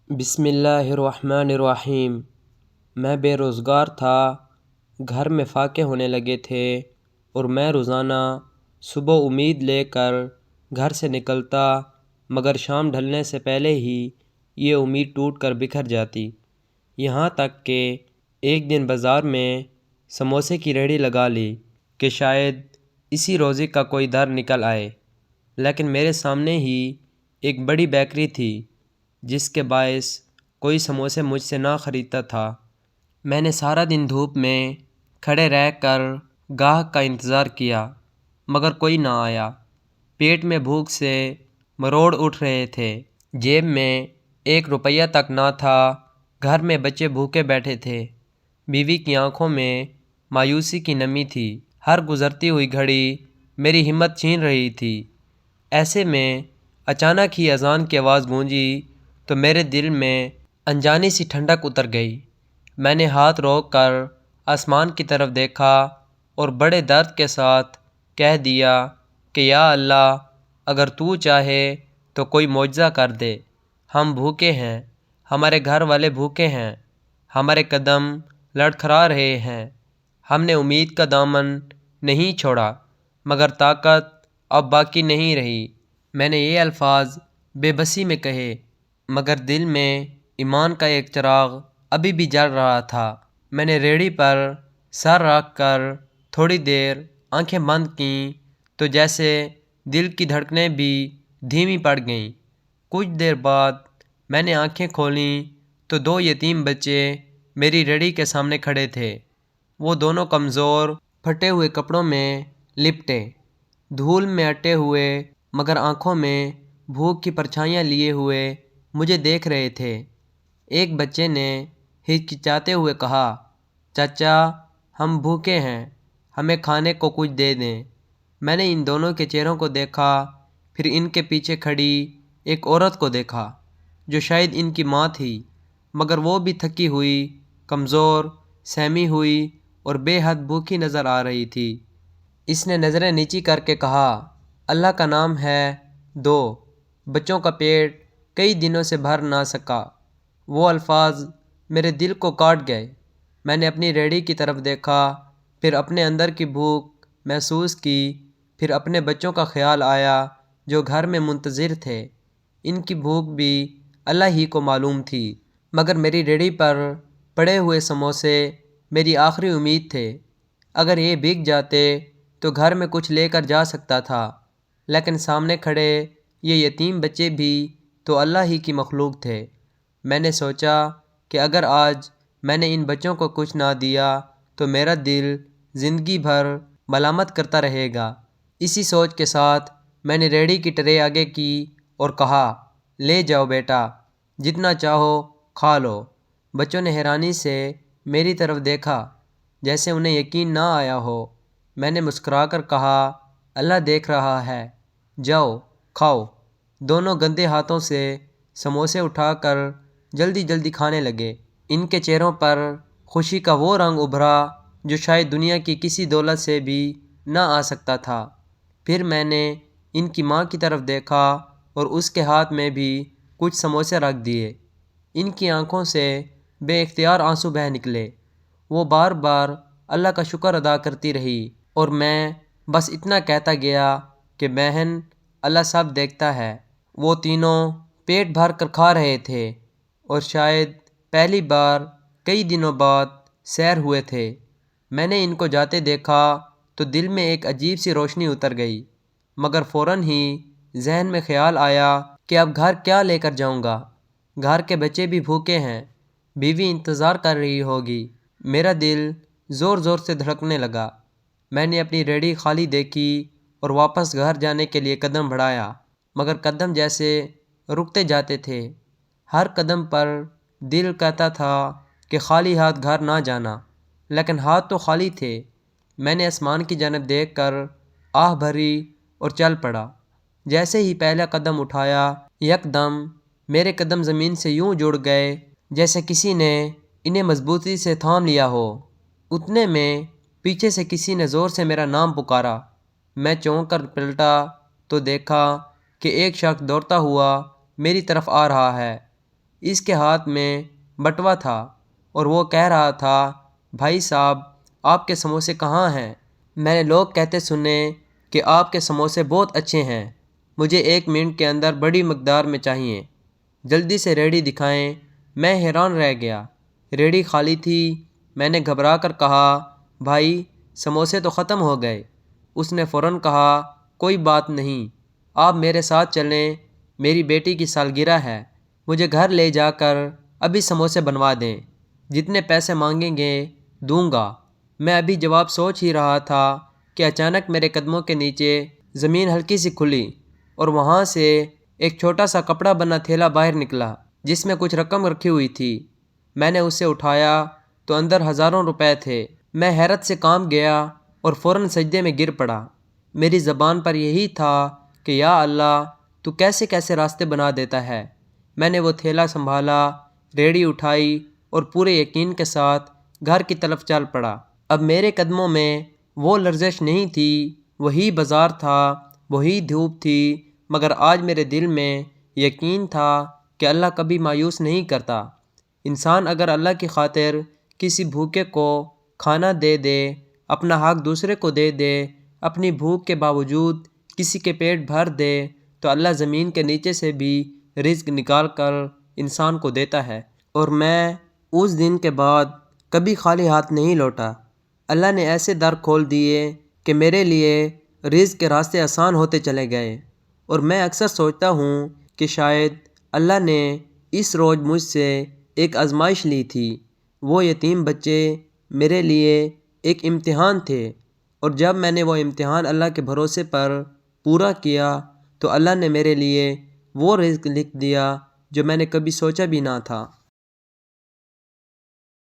بسم اللہ الرحمن الرحیم۔ میں بے روزگار تھا، گھر میں فاقے ہونے لگے تھے اور میں روزانہ صبح امید لے کر گھر سے نکلتا، مگر شام ڈھلنے سے پہلے ہی یہ امید ٹوٹ کر بکھر جاتی، یہاں تک کہ ایک دن بازار میں سموسے کی ریہڑی لگا لی کہ شاید اسی روزی کا کوئی در نکل آئے، لیکن میرے سامنے ہی ایک بڑی بیکری تھی جس کے باعث کوئی سموسے مجھ سے نہ خریدتا تھا۔ میں نے سارا دن دھوپ میں کھڑے رہ کر گاہک کا انتظار کیا، مگر کوئی نہ آیا۔ پیٹ میں بھوک سے مروڑ اٹھ رہے تھے، جیب میں 1 روپیہ تک نہ تھا، گھر میں بچے بھوکے بیٹھے تھے، بیوی کی آنکھوں میں مایوسی کی نمی تھی، ہر گزرتی ہوئی گھڑی میری ہمت چھین رہی تھی۔ ایسے میں اچانک ہی اذان کی آواز گونجی تو میرے دل میں انجانی سی ٹھنڈک اتر گئی۔ میں نے ہاتھ روک کر آسمان کی طرف دیکھا اور بڑے درد کے ساتھ کہہ دیا کہ یا اللہ، اگر تو چاہے تو کوئی معجزہ کر دے، ہم بھوکے ہیں، ہمارے گھر والے بھوکے ہیں، ہمارے قدم لڑکھڑا رہے ہیں، ہم نے امید کا دامن نہیں چھوڑا، مگر طاقت اب باقی نہیں رہی۔ میں نے یہ الفاظ بے بسی میں کہے، مگر دل میں ایمان کا ایک چراغ ابھی بھی جل رہا تھا۔ میں نے ریہڑی پر سر رکھ کر تھوڑی دیر آنکھیں بند کیں تو جیسے دل کی دھڑکنیں بھی دھیمی پڑ گئیں۔ کچھ دیر بعد میں نے آنکھیں کھولیں تو 2 یتیم بچے میری ریہڑی کے سامنے کھڑے تھے۔ وہ دونوں کمزور، پھٹے ہوئے کپڑوں میں لپٹے، دھول میں اٹے ہوئے، مگر آنکھوں میں بھوک کی پرچھائیاں لیے ہوئے مجھے دیکھ رہے تھے۔ ایک بچے نے ہچکچاتے ہوئے کہا، چچا، ہم بھوکے ہیں، ہمیں کھانے کو کچھ دے دیں۔ میں نے ان دونوں کے چہروں کو دیکھا، پھر ان کے پیچھے کھڑی ایک عورت کو دیکھا جو شاید ان کی ماں تھی، مگر وہ بھی تھکی ہوئی، کمزور، سہمی ہوئی اور بے حد بھوکی نظر آ رہی تھی۔ اس نے نظریں نیچی کر کے کہا، اللہ کا نام ہے، دو۔ بچوں کا پیٹ کئی دنوں سے بھر نہ سکا۔ وہ الفاظ میرے دل کو کاٹ گئے۔ میں نے اپنی ریہڑی کی طرف دیکھا، پھر اپنے اندر کی بھوک محسوس کی، پھر اپنے بچوں کا خیال آیا جو گھر میں منتظر تھے۔ ان کی بھوک بھی اللہ ہی کو معلوم تھی، مگر میری ریہڑی پر پڑے ہوئے سموسے میری آخری امید تھے۔ اگر یہ بک جاتے تو گھر میں کچھ لے کر جا سکتا تھا، لیکن سامنے کھڑے یہ یتیم بچے بھی تو اللہ ہی کی مخلوق تھے۔ میں نے سوچا کہ اگر آج میں نے ان بچوں کو کچھ نہ دیا تو میرا دل زندگی بھر ملامت کرتا رہے گا۔ اسی سوچ کے ساتھ میں نے ریہڑی کی ٹرے آگے کی اور کہا، لے جاؤ بیٹا، جتنا چاہو کھا لو۔ بچوں نے حیرانی سے میری طرف دیکھا، جیسے انہیں یقین نہ آیا ہو۔ میں نے مسکرا کر کہا، اللہ دیکھ رہا ہے، جاؤ کھاؤ۔ دونوں گندے ہاتھوں سے سموسے اٹھا کر جلدی جلدی کھانے لگے۔ ان کے چہروں پر خوشی کا وہ رنگ ابھرا جو شاید دنیا کی کسی دولت سے بھی نہ آ سکتا تھا۔ پھر میں نے ان کی ماں کی طرف دیکھا اور اس کے ہاتھ میں بھی کچھ سموسے رکھ دیے۔ ان کی آنکھوں سے بے اختیار آنسو بہہ نکلے۔ وہ بار بار اللہ کا شکر ادا کرتی رہی اور میں بس اتنا کہتا گیا کہ بہن، اللہ سب دیکھتا ہے۔ وہ تینوں پیٹ بھر کر کھا رہے تھے اور شاید پہلی بار کئی دنوں بعد سیر ہوئے تھے۔ میں نے ان کو جاتے دیکھا تو دل میں ایک عجیب سی روشنی اتر گئی، مگر فوراً ہی ذہن میں خیال آیا کہ اب گھر کیا لے کر جاؤں گا؟ گھر کے بچے بھی بھوکے ہیں، بیوی انتظار کر رہی ہوگی۔ میرا دل زور زور سے دھڑکنے لگا۔ میں نے اپنی ریہڑی خالی دیکھی اور واپس گھر جانے کے لیے قدم بڑھایا، مگر قدم جیسے رکتے جاتے تھے۔ ہر قدم پر دل کہتا تھا کہ خالی ہاتھ گھر نہ جانا، لیکن ہاتھ تو خالی تھے۔ میں نے آسمان کی جانب دیکھ کر آہ بھری اور چل پڑا۔ جیسے ہی پہلا قدم اٹھایا، یکدم میرے قدم زمین سے یوں جڑ گئے جیسے کسی نے انہیں مضبوطی سے تھام لیا ہو۔ اتنے میں پیچھے سے کسی نے زور سے میرا نام پکارا۔ میں چونک کر پلٹا تو دیکھا کہ ایک شخص دوڑتا ہوا میری طرف آ رہا ہے۔ اس کے ہاتھ میں بٹوا تھا اور وہ کہہ رہا تھا، بھائی صاحب آپ کے سموسے کہاں ہیں؟ میں نے لوگ کہتے سنے کہ آپ کے سموسے بہت اچھے ہیں، مجھے 1 منٹ کے اندر بڑی مقدار میں چاہیے، جلدی سے ریڑھی دکھائیں۔ میں حیران رہ گیا، ریڑھی خالی تھی۔ میں نے گھبرا کر کہا، بھائی سموسے تو ختم ہو گئے۔ اس نے فوراً کہا، کوئی بات نہیں، آپ میرے ساتھ چلیں، میری بیٹی کی سالگرہ ہے، مجھے گھر لے جا کر ابھی سموسے بنوا دیں، جتنے پیسے مانگیں گے دوں گا۔ میں ابھی جواب سوچ ہی رہا تھا کہ اچانک میرے قدموں کے نیچے زمین ہلکی سی کھلی اور وہاں سے ایک چھوٹا سا کپڑا بنا تھیلا باہر نکلا جس میں کچھ رقم رکھی ہوئی تھی۔ میں نے اسے اٹھایا تو اندر ہزاروں روپے تھے۔ میں حیرت سے کانپ گیا اور فوراً سجدے میں گر پڑا۔ میری زبان پر یہی تھا کہ یا اللہ، تو کیسے کیسے راستے بنا دیتا ہے۔ میں نے وہ تھیلا سنبھالا، ریڑھی اٹھائی اور پورے یقین کے ساتھ گھر کی طرف چل پڑا۔ اب میرے قدموں میں وہ لرزش نہیں تھی، وہی بازار تھا، وہی دھوپ تھی، مگر آج میرے دل میں یقین تھا کہ اللہ کبھی مایوس نہیں کرتا۔ انسان اگر اللہ کی خاطر کسی بھوکے کو کھانا دے دے، اپنا حق دوسرے کو دے دے، اپنی بھوک کے باوجود کسی کے پیٹ بھر دے، تو اللہ زمین کے نیچے سے بھی رزق نکال کر انسان کو دیتا ہے۔ اور میں اس دن کے بعد کبھی خالی ہاتھ نہیں لوٹا۔ اللہ نے ایسے در کھول دیے کہ میرے لیے رزق کے راستے آسان ہوتے چلے گئے۔ اور میں اکثر سوچتا ہوں کہ شاید اللہ نے اس روز مجھ سے ایک آزمائش لی تھی۔ وہ یتیم بچے میرے لیے ایک امتحان تھے، اور جب میں نے وہ امتحان اللہ کے بھروسے پر پورا کیا تو اللہ نے میرے لیے وہ رزق لکھ دیا جو میں نے کبھی سوچا بھی نہ تھا۔